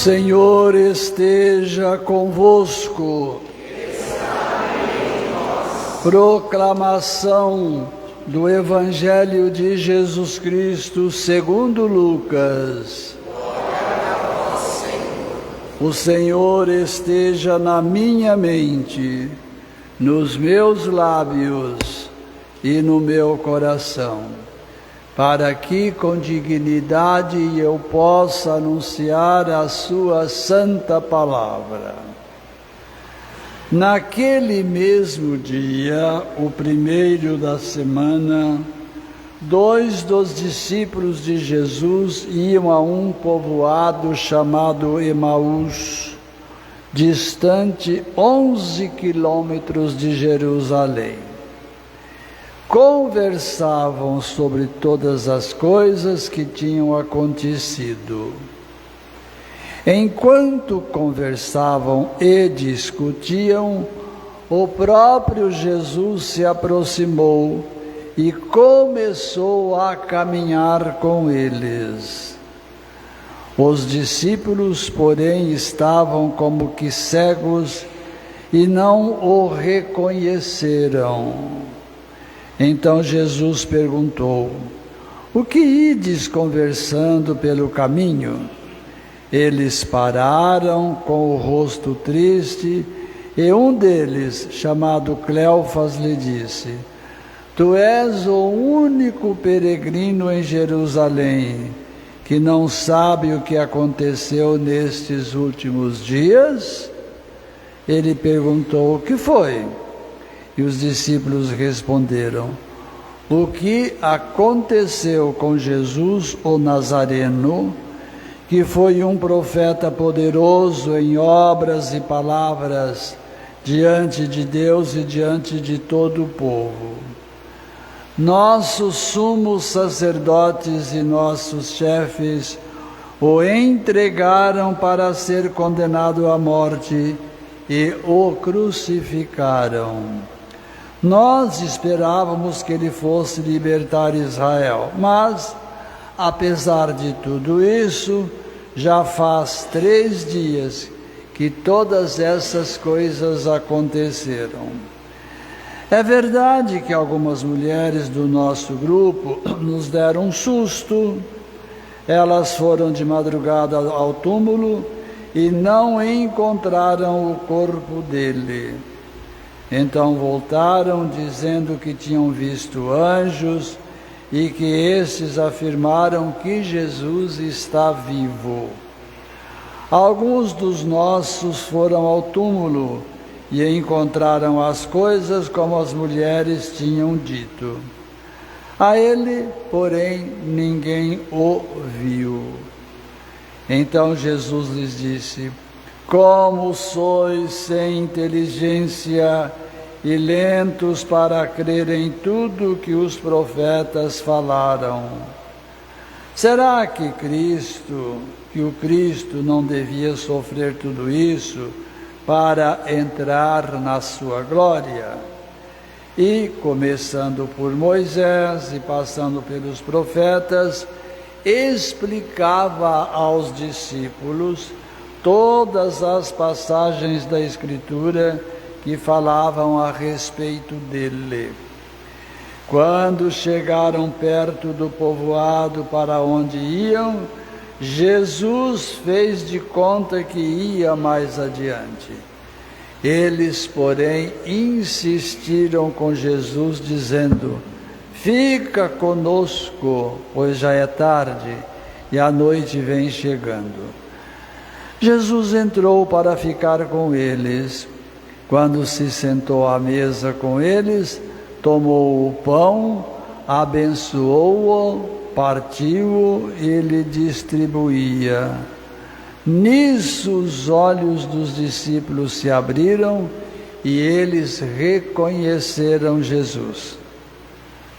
Senhor esteja convosco. Proclamação do Evangelho de Jesus Cristo segundo Lucas. O Senhor esteja na minha mente, nos meus lábios e no meu coração, para que com dignidade eu possa anunciar a sua santa palavra. Naquele mesmo dia, o primeiro da semana, 2 dos discípulos de Jesus iam a um povoado chamado Emaús, distante 11 quilômetros de Jerusalém. Conversavam sobre todas as coisas que tinham acontecido. Enquanto conversavam e discutiam, o próprio Jesus se aproximou e começou a caminhar com eles. Os discípulos, porém, estavam como que cegos e não o reconheceram. Então Jesus perguntou: "O que ides conversando pelo caminho?" Eles pararam com o rosto triste, e um deles, chamado Cleofas, lhe disse: "Tu és o único peregrino em Jerusalém, que não sabe o que aconteceu nestes últimos dias?" Ele perguntou: "O que foi?" E os discípulos responderam: "O que aconteceu com Jesus, o Nazareno, que foi um profeta poderoso em obras e palavras diante de Deus e diante de todo o povo. Nossos sumos sacerdotes e nossos chefes o entregaram para ser condenado à morte e o crucificaram. Nós esperávamos que ele fosse libertar Israel, mas, apesar de tudo isso, já faz 3 dias que todas essas coisas aconteceram. É verdade que algumas mulheres do nosso grupo nos deram um susto. Elas foram de madrugada ao túmulo e não encontraram o corpo dele. Então voltaram dizendo que tinham visto anjos e que estes afirmaram que Jesus está vivo. Alguns dos nossos foram ao túmulo e encontraram as coisas como as mulheres tinham dito. A ele, porém, ninguém o viu." Então Jesus lhes disse: "Como sois sem inteligência e lentos para crer em tudo que os profetas falaram. Será que o Cristo não devia sofrer tudo isso para entrar na sua glória?" E, começando por Moisés e passando pelos profetas, explicava aos discípulos todas as passagens da Escritura que falavam a respeito dele. Quando chegaram perto do povoado para onde iam, Jesus fez de conta que ia mais adiante. Eles, porém, insistiram com Jesus, dizendo: "Fica conosco, pois já é tarde e a noite vem chegando." Jesus entrou para ficar com eles. Quando se sentou à mesa com eles, tomou o pão, abençoou-o, partiu-o e lhe distribuía. Nisso os olhos dos discípulos se abriram e eles reconheceram Jesus.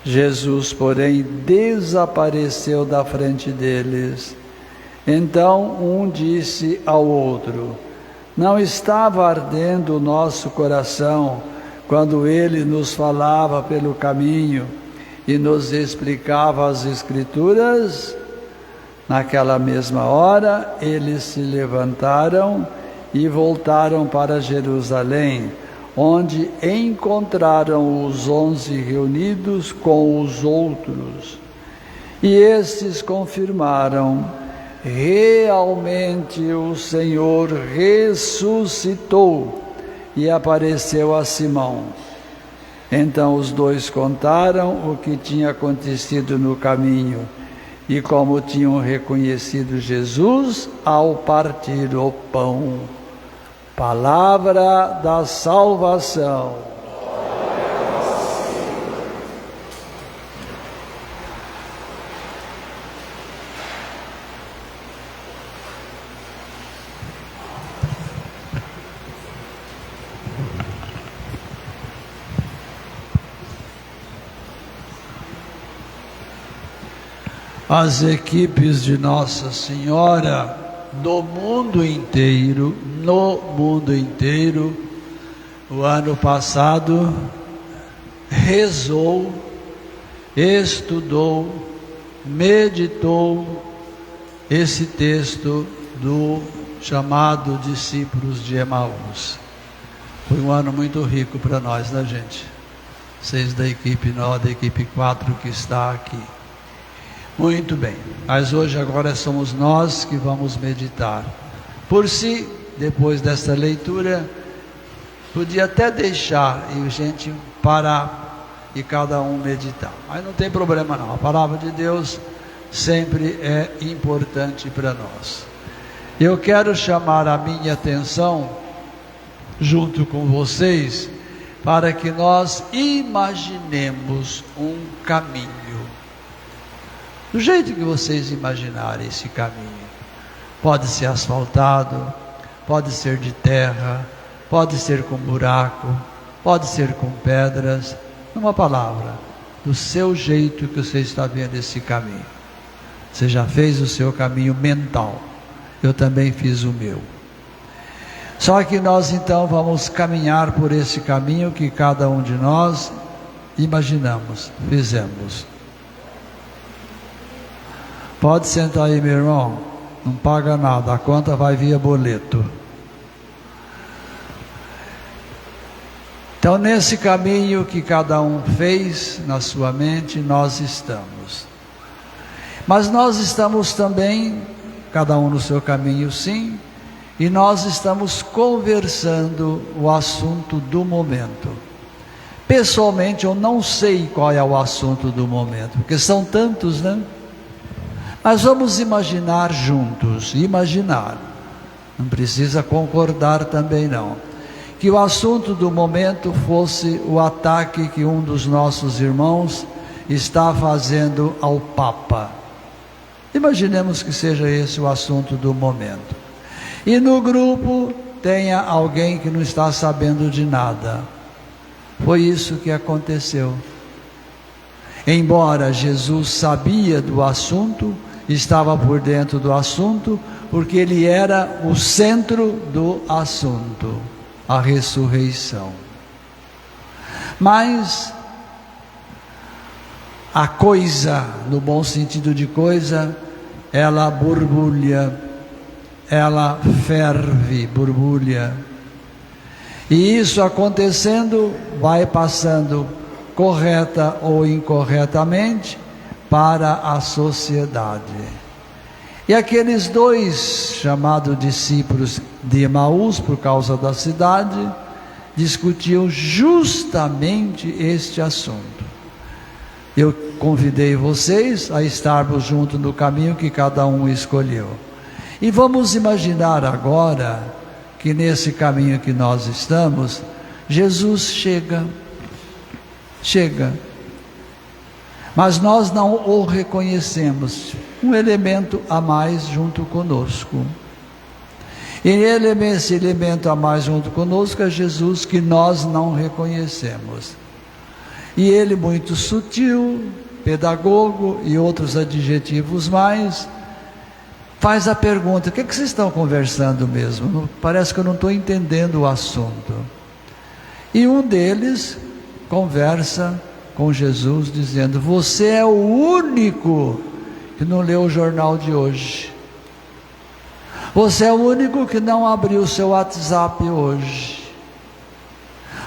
Jesus, porém, desapareceu da frente deles. Então um disse ao outro: "Não estava ardendo o nosso coração quando ele nos falava pelo caminho e nos explicava as Escrituras?" Naquela mesma hora, eles se levantaram e voltaram para Jerusalém, onde encontraram os 11 reunidos com os outros. E estes confirmaram: realmente o Senhor ressuscitou e apareceu a Simão. Então os dois contaram o que tinha acontecido no caminho e como tinham reconhecido Jesus ao partir o pão. Palavra da salvação. As equipes de Nossa Senhora do mundo inteiro, no mundo inteiro, o ano passado rezou, estudou, meditou esse texto do chamado Discípulos de Emaús. Foi um ano muito rico para nós, né, gente? Vocês da equipe 9, da equipe 4 que está aqui. Muito bem, mas hoje agora somos nós que vamos meditar. Por si, depois desta leitura, podia até deixar e a gente parar e cada um meditar. Mas não tem problema não, a palavra de Deus sempre é importante para nós. Eu quero chamar a minha atenção, junto com vocês, para que nós imaginemos um caminho. Do jeito que vocês imaginarem esse caminho. Pode ser asfaltado, pode ser de terra, pode ser com buraco, pode ser com pedras. Uma palavra, do seu jeito que você está vendo esse caminho. Você já fez o seu caminho mental. Eu também fiz o meu. Só que nós então vamos caminhar por esse caminho que cada um de nós imaginamos, fizemos. Pode sentar aí, meu irmão, não paga nada, a conta vai via boleto. Então, nesse caminho que cada um fez na sua mente, nós estamos. Mas nós estamos também, cada um no seu caminho, sim, e nós estamos conversando o assunto do momento. Pessoalmente, eu não sei qual é o assunto do momento, porque são tantos, né? Mas vamos imaginar juntos, não precisa concordar também não, que o assunto do momento fosse o ataque que um dos nossos irmãos está fazendo ao Papa. Imaginemos que seja esse o assunto do momento. E no grupo tenha alguém que não está sabendo de nada. Foi isso que aconteceu. Embora Jesus sabia do assunto, estava por dentro do assunto, porque ele era o centro do assunto, a ressurreição. Mas a coisa, no bom sentido de coisa, ela borbulha, ela ferve, borbulha. E isso acontecendo, vai passando correta ou incorretamente para a sociedade. E aqueles dois chamados discípulos de Emaús, por causa da cidade, discutiam justamente este assunto. Eu convidei vocês a estarmos juntos no caminho que cada um escolheu. E vamos imaginar agora que nesse caminho que nós estamos, Jesus chega. Mas nós não o reconhecemos, um elemento a mais junto conosco. E esse elemento a mais junto conosco é Jesus, que nós não reconhecemos. E ele, muito sutil, pedagogo e outros adjetivos mais, faz a pergunta: o que vocês estão conversando mesmo? Parece que eu não estou entendendo o assunto. E um deles conversa com Jesus, dizendo: você é o único que não leu o jornal de hoje. Você é o único que não abriu o seu WhatsApp hoje.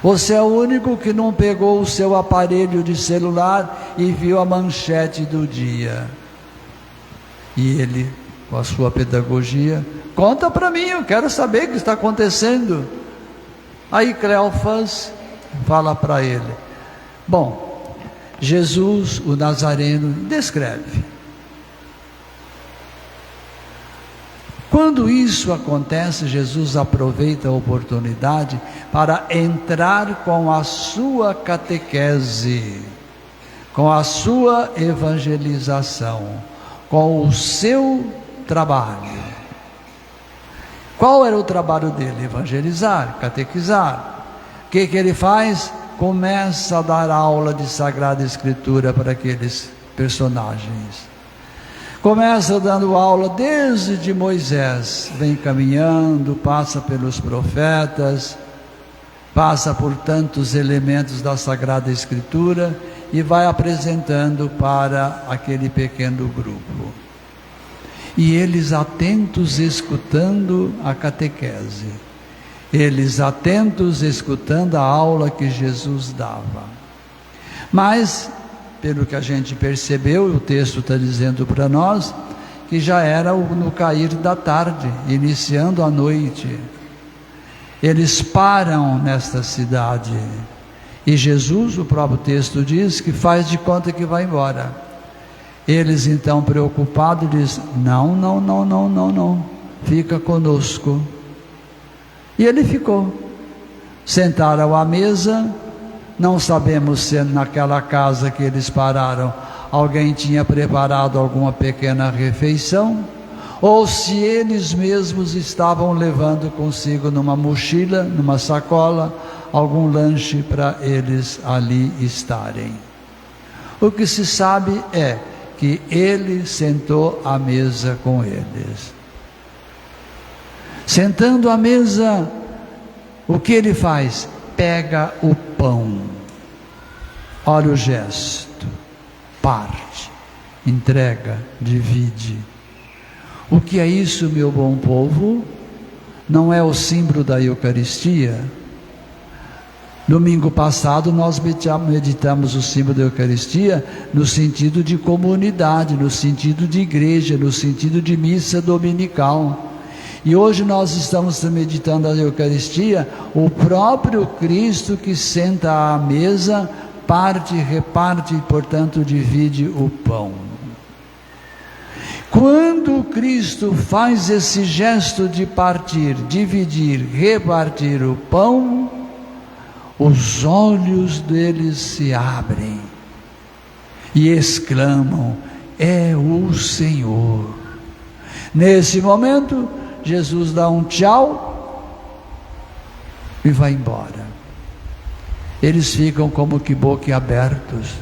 Você é o único que não pegou o seu aparelho de celular e viu a manchete do dia. E ele, com a sua pedagogia, conta para mim, eu quero saber o que está acontecendo. Aí Cleofas fala para ele: bom, Jesus, o Nazareno, descreve. Quando isso acontece, Jesus aproveita a oportunidade para entrar com a sua catequese, com a sua evangelização, com o seu trabalho. Qual era o trabalho dele? Evangelizar, catequizar. O que ele faz? Começa a dar aula de Sagrada Escritura para aqueles personagens. Começa dando aula desde Moisés, vem caminhando, passa pelos profetas, passa por tantos elementos da Sagrada Escritura e vai apresentando para aquele pequeno grupo. E eles atentos escutando a catequese, eles atentos escutando a aula que Jesus dava. Mas, pelo que a gente percebeu, o texto está dizendo para nós, que já era no cair da tarde, iniciando a noite. Eles param nesta cidade, e Jesus, o próprio texto diz, que faz de conta que vai embora. Eles então preocupados dizem: não, fica conosco. E ele ficou. Sentaram à mesa. Não sabemos se naquela casa que eles pararam alguém tinha preparado alguma pequena refeição, ou se eles mesmos estavam levando consigo numa mochila, numa sacola, algum lanche para eles ali estarem. O que se sabe é que ele sentou à mesa com eles. Sentando à mesa, o que ele faz? Pega o pão, olha o gesto, parte, entrega, divide. O que é isso, meu bom povo? Não é o símbolo da Eucaristia? Domingo passado nós meditamos o símbolo da Eucaristia no sentido de comunidade, no sentido de igreja, no sentido de missa dominical. E hoje nós estamos meditando a Eucaristia, o próprio Cristo que senta à mesa, parte, reparte e, portanto, divide o pão. Quando Cristo faz esse gesto de partir, dividir, repartir o pão, os olhos deles se abrem e exclamam: é o Senhor. Nesse momento, Jesus dá um tchau e vai embora. Eles ficam como que boquiabertos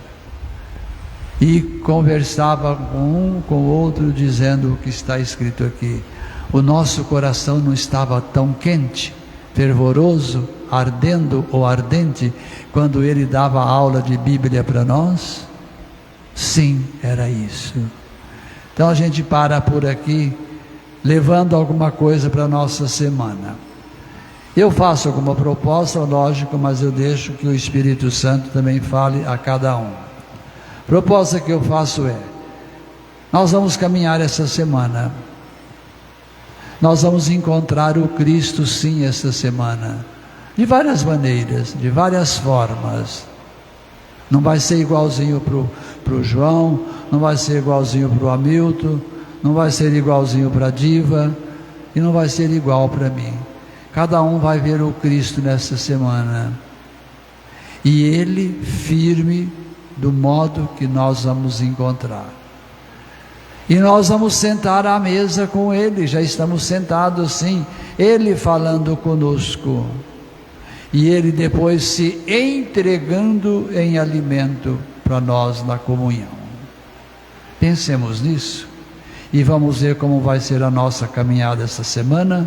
e conversavam um com o outro, dizendo o que está escrito aqui: o nosso coração não estava tão quente, fervoroso, ardendo ou ardente quando ele dava aula de Bíblia para nós? Sim, era isso. Então a gente para por aqui, levando alguma coisa para a nossa semana. Eu faço alguma proposta, lógico, mas eu deixo que o Espírito Santo também fale a cada um. A proposta que eu faço é: nós vamos caminhar essa semana, nós vamos encontrar o Cristo sim essa semana, de várias maneiras, de várias formas. Não vai ser igualzinho para o João, não vai ser igualzinho para o Hamilton, não vai ser igualzinho para a Diva, e não vai ser igual para mim. Cada um vai ver o Cristo nessa semana, e Ele firme do modo que nós vamos encontrar. E nós vamos sentar à mesa com Ele, já estamos sentados sim, Ele falando conosco, e Ele depois se entregando em alimento para nós na comunhão. Pensemos nisso, e vamos ver como vai ser a nossa caminhada essa semana.